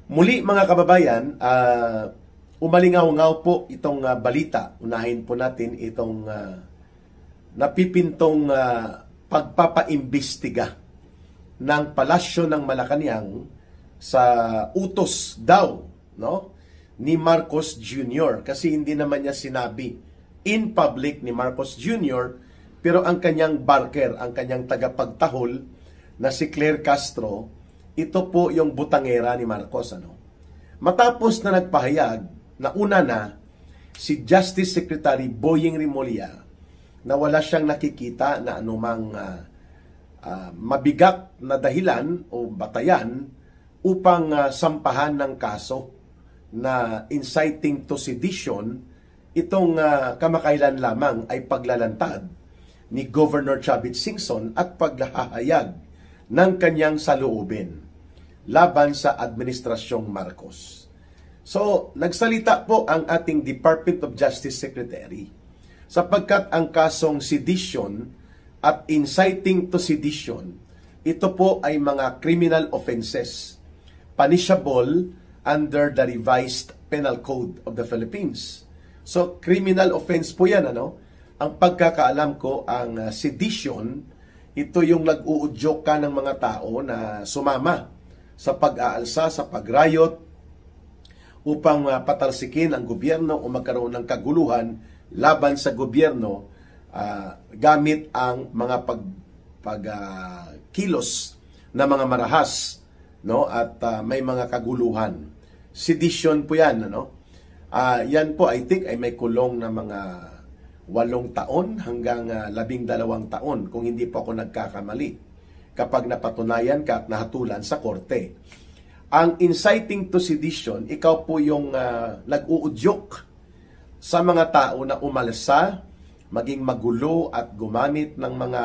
Muli mga kababayan, umalingaw-ngaw po itong balita. Unahin po natin itong napipintong pagpapaimbestiga ng Palasyo ng Malacanang sa utos daw, no, ni Marcos Jr. Kasi hindi naman niya sinabi in public ni Marcos Jr., pero ang kanyang barker, ang kanyang tagapagtahol na si Claire Castro, ito po yung butangera ni Marcos. Matapos na nagpahayag na una na si Justice Secretary Boying Rimulya na wala siyang nakikita na anumang mabigat na dahilan o batayan upang sampahan ng kaso na inciting to sedition, itong kamakailan lamang ay paglalantad ni Governor Chavit Singson at paglahahayag ng kanyang saloobin laban sa Administrasyong Marcos. So, nagsalita po ang ating Department of Justice Secretary sapagkat ang kasong sedition at inciting to sedition, ito po ay mga criminal offenses punishable under the revised Penal Code of the Philippines. So, criminal offense po yan, Ang pagkakaalam ko, ang sedition, ito yung nag-uudyok ka ng mga tao na sumama sa pag-aalsa, sa pag-riot, upang patalsikin ang gobyerno o magkaroon ng kaguluhan laban sa gobyerno gamit ang mga kilos na mga marahas, no, at may mga kaguluhan. Sedition po yan, yan po, I think, ay may kulong na mga 8 taon hanggang 12 taon kung hindi po ako nagkakamali kapag napatunayan ka at nahatulan sa korte. Ang inciting to sedition, ikaw po yung nag-uudyok sa mga tao na umalsa, maging magulo at gumamit ng mga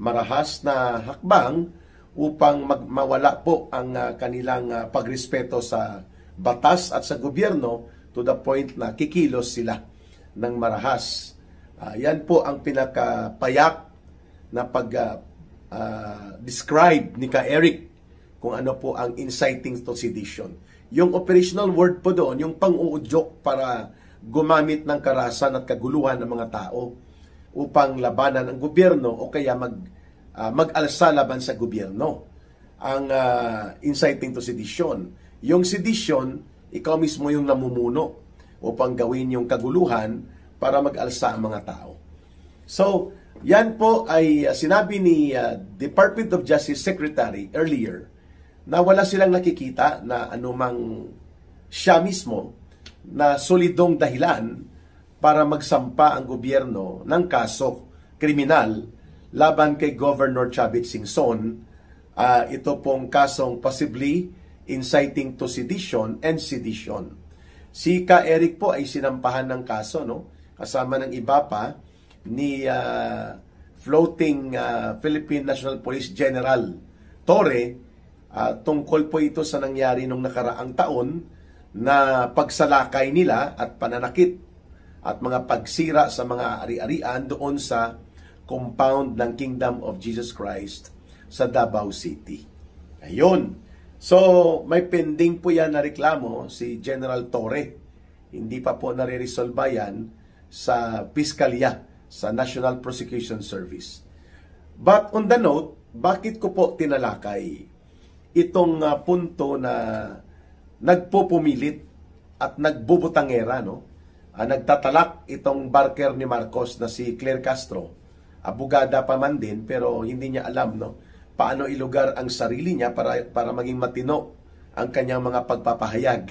marahas na hakbang upang mawala po ang kanilang pagrespeto sa batas at sa gobyerno to the point na kikilos sila ng marahas. Yan po ang pinakapayak na describe ni Ka Eric kung ano po ang inciting to sedition. Yung operational word po doon, yung pang-uudyok para gumamit ng karahasan at kaguluhan ng mga tao upang labanan ang gobyerno o kaya mag-alsa laban sa gobyerno. Ang inciting to sedition. Yung sedition, ikaw mismo yung namumuno upang gawin yung kaguluhan para mag-alsa ang mga tao. So, yan po ay sinabi ni Department of Justice Secretary earlier na wala silang nakikita na anumang siya mismo na solidong dahilan para magsampa ang gobyerno ng kaso kriminal laban kay Governor Chavit Singson. Ito pong kasong possibly inciting to sedition and sedition. Si Ka Eric po ay sinampahan ng kaso, kasama ng iba pa ni floating Philippine National Police General Torre. Tungkol po ito sa nangyari nung nakaraang taon na pagsalakay nila at pananakit at mga pagsira sa mga ari-arian doon sa compound ng Kingdom of Jesus Christ sa Davao City. Ayun. So, may pending po yan na reklamo si General Torre. Hindi pa po nare-resolve yan sa Piskalya, sa National Prosecution Service. But on the note, bakit ko po tinalakay itong punto na nagpupumilit at nagbubutangera, nagtatalak itong barker ni Marcos na si Claire Castro. Abogada pa man din, pero hindi niya alam, paano ilugar ang sarili niya para maging matino ang kanyang mga pagpapahayag.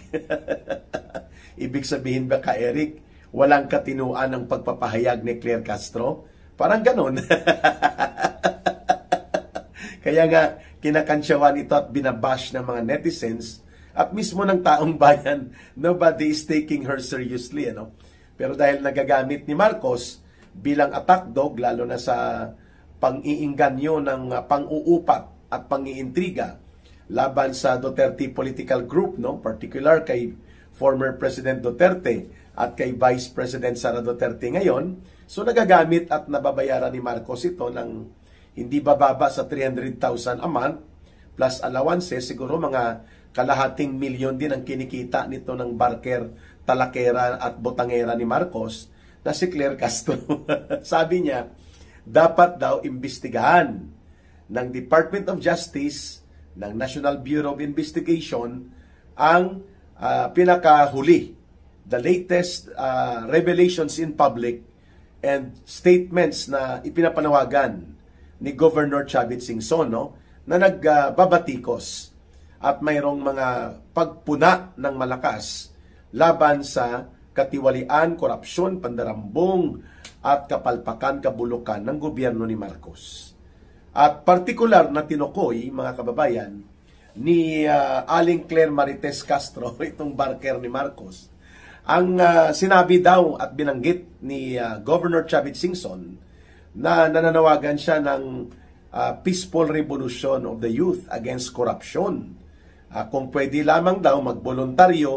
Ibig sabihin ba, Ka Eric, walang katinuan ang pagpapahayag ni Claire Castro? Parang ganon. Kaya nga, kinakansyawan ito at binabash ng mga netizens at mismo ng taong bayan. Nobody is taking her seriously. Pero dahil nagagamit ni Marcos bilang attack dog, lalo na sa pang-iinganyo ng pang-uupat at pang-iintriga laban sa Duterte political group, particular kay former President Duterte at kay Vice President Sara Duterte ngayon. So nagagamit at nababayaran ni Marcos ito ng hindi bababa sa 300,000 a month plus allowances, siguro mga kalahating milyon din ang kinikita nito ng barker, talakera at botangera ni Marcos na si Claire Castro. Sabi niya, dapat daw imbestigahan ng Department of Justice, ng National Bureau of Investigation, ang pinakahuli, the latest revelations in public and statements na ipinapanawagan ni Governor Chavit Singson, no, na nagbabatikos at mayroong mga pagpuna ng malakas laban sa katiwalian, korupsyon, pandarambong at kapalpakan, kabulukan ng gobyerno ni Marcos. At partikular na tinukoy, mga kababayan, ni Aling Claire Marites Castro, itong barker ni Marcos, ang sinabi daw at binanggit ni Governor Chavit Singson na nananawagan siya ng peaceful revolution of the youth against corruption. Kung pwede lamang daw magboluntaryo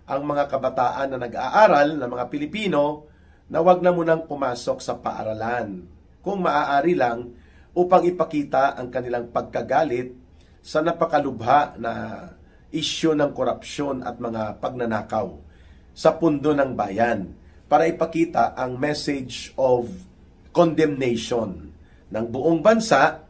ang mga kabataan na nag-aaral na mga Pilipino na wag na munang pumasok sa paaralan. Kung maaari lang upang ipakita ang kanilang pagkagalit sa napakalubha na isyu ng korupsyon at mga pagnanakaw sa pundo ng bayan para ipakita ang message of condemnation ng buong bansa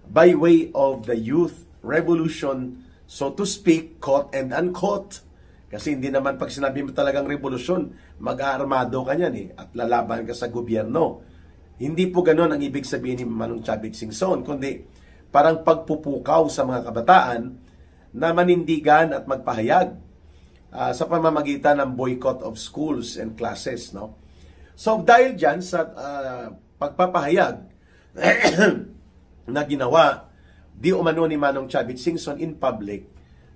by way of the youth revolution, so to speak, quote and unquote. Kasi hindi naman pag sinabi mo talagang revolusyon, mag-aarmado ka niyan at lalaban ka sa gobyerno. Hindi po ganoon ang ibig sabihin ni Manong Chavit Singson, kundi parang pagpupukaw sa mga kabataan na manindigan at magpahayag sa pamamagitan ng boycott of schools and classes, no? So dahil dyan sa pagpapahayag na ginawa di umano ni Manong Chavit Singson in public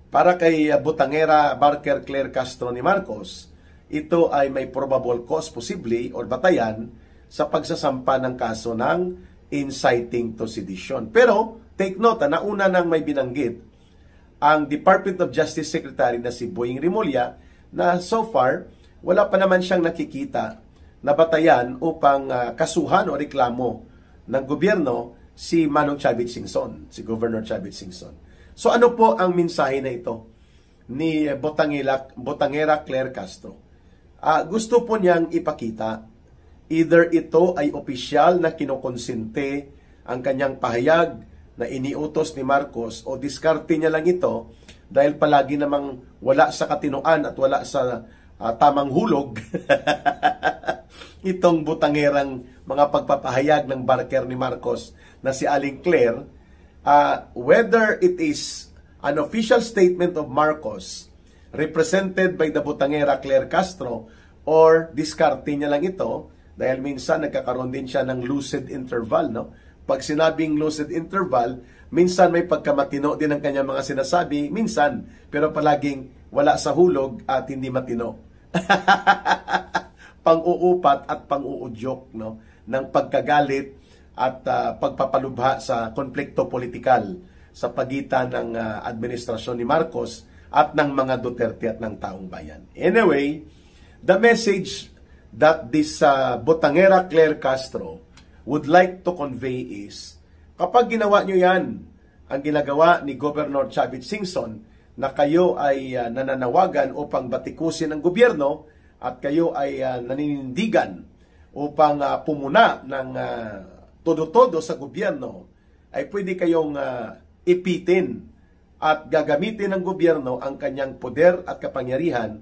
para kay botangera barker Claire Castro ni Marcos, ito ay may probable cause possibly or batayan sa pagsasampa ng kaso ng inciting to sedition. Pero take note, nauna nang may binanggit ang Department of Justice Secretary na si Boying Rimulya na so far wala pa naman siyang nakikita na batayan upang kasuhan o reklamo ng gobyerno si Manong Chavit Singson, si Governor Chavit Singson. So ano po ang mensahe na ito ni botangera Claire Castro? Gusto po niyang ipakita, either ito ay opisyal na kinokonsente ang kanyang pahayag na iniutos ni Marcos o diskarte niya lang ito dahil palagi namang wala sa katinoan at wala sa tamang hulog itong butangerang mga pagpapahayag ng barker ni Marcos na si Aling Claire, whether it is an official statement of Marcos represented by the butangera Claire Castro or diskarte niya lang ito dahil minsan nagkakaroon din siya ng lucid interval, no? Pag sinabing lucid interval, minsan may pagkamatino din ang kanyang mga sinasabi, minsan, pero palaging wala sa hulog at hindi matino. Pang-uupat at pang-uudyok, no, ng pagkagalit at pagpapalubha sa konflikto politikal sa pagitan ng administrasyon ni Marcos at ng mga Duterte at ng taong bayan. Anyway, the message that this botangera Claire Castro would like to convey is, kapag ginawa nyo yan, ang ginagawa ni Governor Chavit Singson, na kayo ay nananawagan upang batikusin ang gobyerno at kayo ay naninindigan upang pumuna ng todo-todo sa gobyerno, ay pwede kayong ipitin at gagamitin ng gobyerno ang kanyang poder at kapangyarihan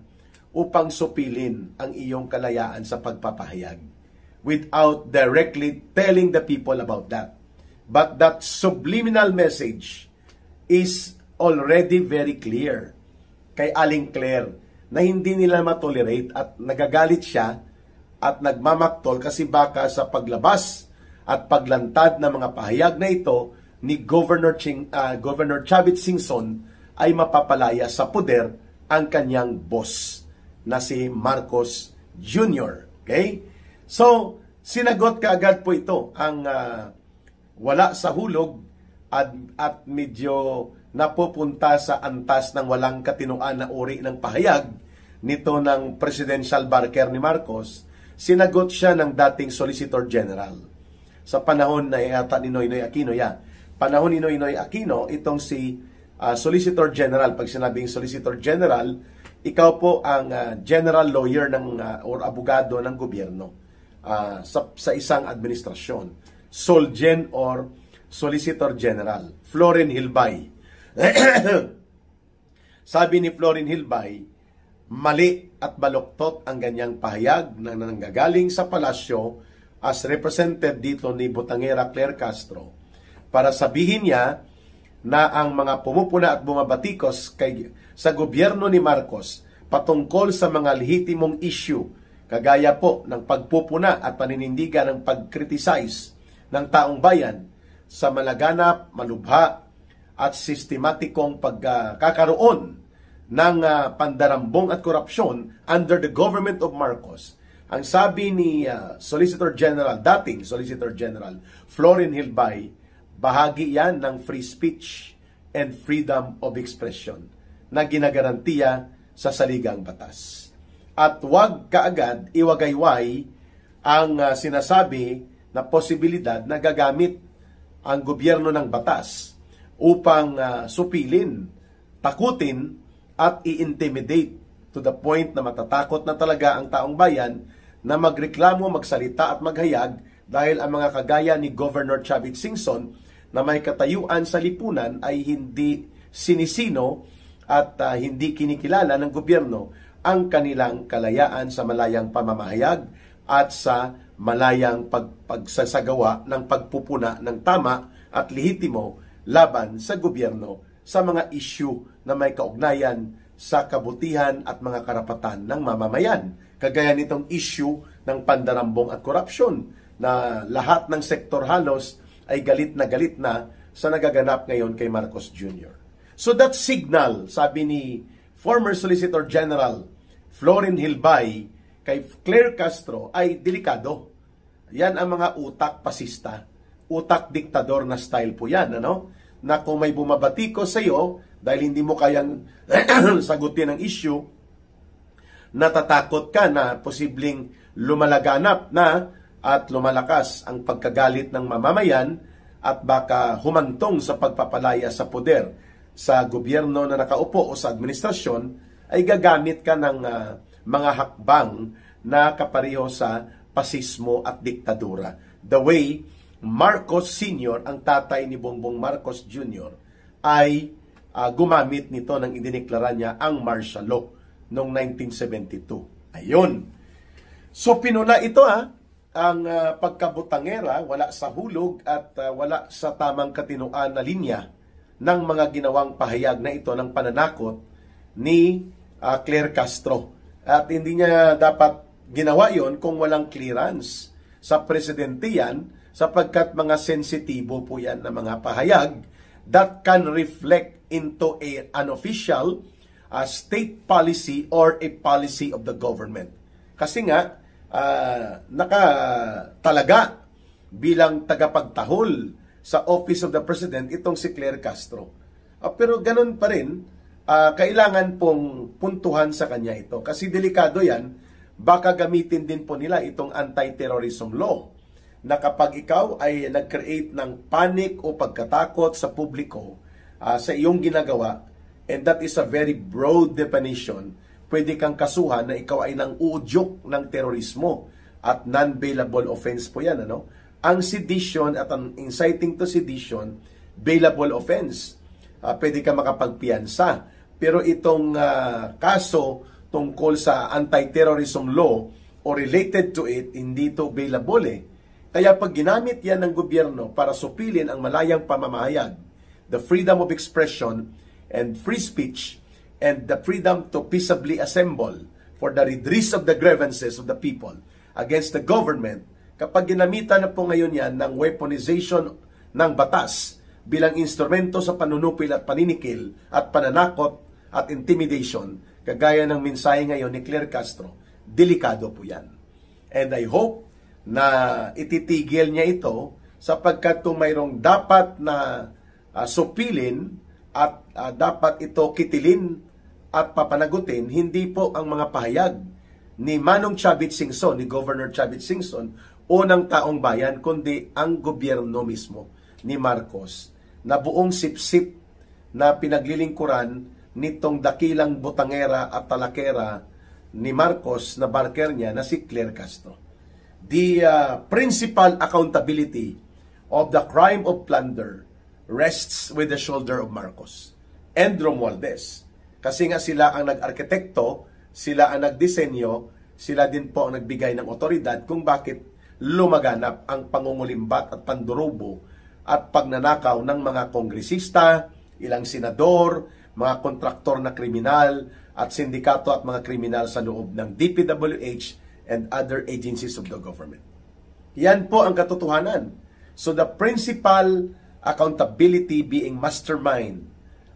upang supilin ang iyong kalayaan sa pagpapahayag without directly telling the people about that. But that subliminal message is already very clear kay Aling Claire na hindi nila matolerate at nagagalit siya at nagmamaktol kasi baka sa paglabas at paglantad ng mga pahayag na ito ni Governor Chavit Singson ay mapapalaya sa poder ang kanyang boss na si Marcos Jr. Okay? So, sinagot kaagad po ito ang wala sa hulog at medyo napupunta sa antas ng walang katinuan na uri ng pahayag nito ng presidential barker ni Marcos. Sinagot siya ng dating Solicitor General sa panahon na yata ni Noynoy Aquino. Panahon ni Noynoy Aquino, itong si Solicitor General. Pag sinabing Solicitor General, ikaw po ang general lawyer or abogado ng gobyerno sa isang administrasyon. Solgen or Solicitor General. Florin Hilbay. Sabi ni Florin Hilbay, mali at baluktot ang ganyang pahayag na nanggagaling sa palasyo as represented dito ni Botangera Claire Castro para sabihin niya na ang mga pumupuna at bumabatikos sa gobyerno ni Marcos patungkol sa mga lehitimong issue kagaya po ng pagpupuna at paninindigan ng pag-criticize ng taong bayan sa malaganap, malubha at sistematikong pagkakaroon ng pandarambong at korupsyon under the government of Marcos. Ang sabi ni Solicitor General, dating Solicitor General Florin Hilbay, bahagi yan ng free speech and freedom of expression na ginagarantiya sa saligang batas. At huwag kaagad iwagayway ang sinasabi na posibilidad na gagamit ang gobyerno ng batas upang supilin, takutin, at i-intimidate to the point na matatakot na talaga ang taong bayan na magreklamo, magsalita at maghayag dahil ang mga kagaya ni Governor Chavit Singson na may katayuan sa lipunan ay hindi sinisino at hindi kinikilala ng gobyerno ang kanilang kalayaan sa malayang pamamahayag at sa malayang pagsasagawa ng pagpupuna ng tama at lehitimo laban sa gobyerno sa mga issue na may kaugnayan sa kabutihan at mga karapatan ng mamamayan. Kagaya nitong issue ng pandarambong at korupsyon na lahat ng sektor halos ay galit na sa nagaganap ngayon kay Marcos Jr. So that signal, sabi ni former Solicitor General Florin Hilbay kay Claire Castro ay delikado. Yan ang mga utak pasista, utak diktador na style po yan, ano? Na kung may bumabatiko sa iyo dahil hindi mo kayang sagutin ang issue, natatakot ka na posibleng lumalaganap na at lumalakas ang pagkagalit ng mamamayan at baka humantong sa pagpapalaya sa poder sa gobyerno na nakaupo o sa administrasyon, ay gagamit ka ng mga hakbang na kapareho sa pasismo at diktadura. The way Marcos Sr., ang tatay ni Bongbong Marcos Jr., ay gumamit nito nang idineklara niya ang martial law noong 1972. Ayun. So pinuna ito ang pagkabutangera, wala sa hulog at wala sa tamang katinuan na linya ng mga ginawang pahayag na ito ng pananakot ni Claire Castro. At hindi niya dapat ginawa yon kung walang clearance sa presidente yan, sapagkat mga sensitibo po yan na mga pahayag that can reflect into an official state policy or a policy of the government. Kasi nga, nakatalaga bilang tagapagtahol sa Office of the President itong si Claire Castro. Pero ganun pa rin, kailangan pong puntuhan sa kanya ito. Kasi delikado yan, baka gamitin din po nila itong anti-terrorism law na kapag ikaw ay nag-create ng panic o pagkatakot sa publiko sa iyong ginagawa, and that is a very broad definition, pwede kang kasuhan na ikaw ay nang uudyok ng terorismo at non-bailable offense po yan. Ano? Ang sedition at ang inciting to sedition, bailable offense. Pwede ka makapagpiyansa. Pero itong kaso tungkol sa anti-terrorism law o related to it, hindi to bailable Kaya pag ginamit yan ng gobyerno para supilin ang malayang pamamahayag, the freedom of expression and free speech, and the freedom to peaceably assemble for the redress of the grievances of the people against the government, kapag ginamitan na po ngayon yan ng weaponization ng batas bilang instrumento sa panunupil at paninikil at pananakot at intimidation, kagaya ng mensahe ngayon ni Claire Castro, delikado po yan. And I hope na ititigil niya ito sapagkat kung mayroong dapat na supilin at dapat ito kitilin at papanagutin, hindi po ang mga pahayag ni Manong Chavit Singson, ni Governor Chavit Singson, o ng taong bayan, kundi ang gobyerno mismo ni Marcos, na buong sipsip na pinaglilingkuran nitong dakilang butangera at talakera ni Marcos na barker niya na si Claire Castro. The principal accountability of the crime of plunder rests with the shoulder of Marcos and Romualdez. Kasi nga sila ang nag-arkitekto, sila ang nagdisenyo, sila din po ang nagbigay ng otoridad kung bakit lumaganap ang pangungulimbat at pandurubo at pagnanakaw ng mga kongresista, ilang senador, mga kontraktor na kriminal at sindikato at mga kriminal sa loob ng DPWH and other agencies of the government. Yan po ang katotohanan. So the principal accountability being mastermind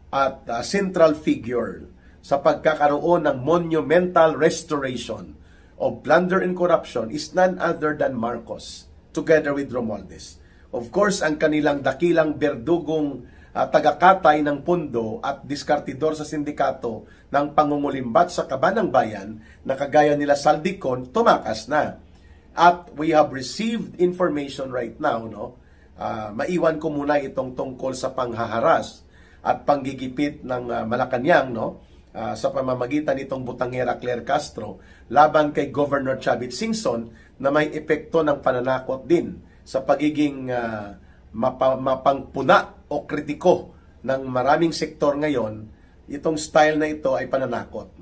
at central figure sa pagkakaroon ng monumental restoration of plunder and corruption is none other than Marcos together with Romualdez. Of course, ang kanilang dakilang berdugong tagakatay ng pundo at diskartidor sa sindikato ng pangungulimbat sa kabanang bayan na kagaya nila Saldicon, tumakas na. At we have received information right now, maiwan ko muna itong tungkol sa panghaharas at panggigipit ng Malacanang, sa pamamagitan nitong butangera Claire Castro laban kay Governor Chavit Singson na may epekto ng pananakot din sa pagiging mapangpuna o kritiko ng maraming sektor ngayon. Itong style na ito ay pananakot.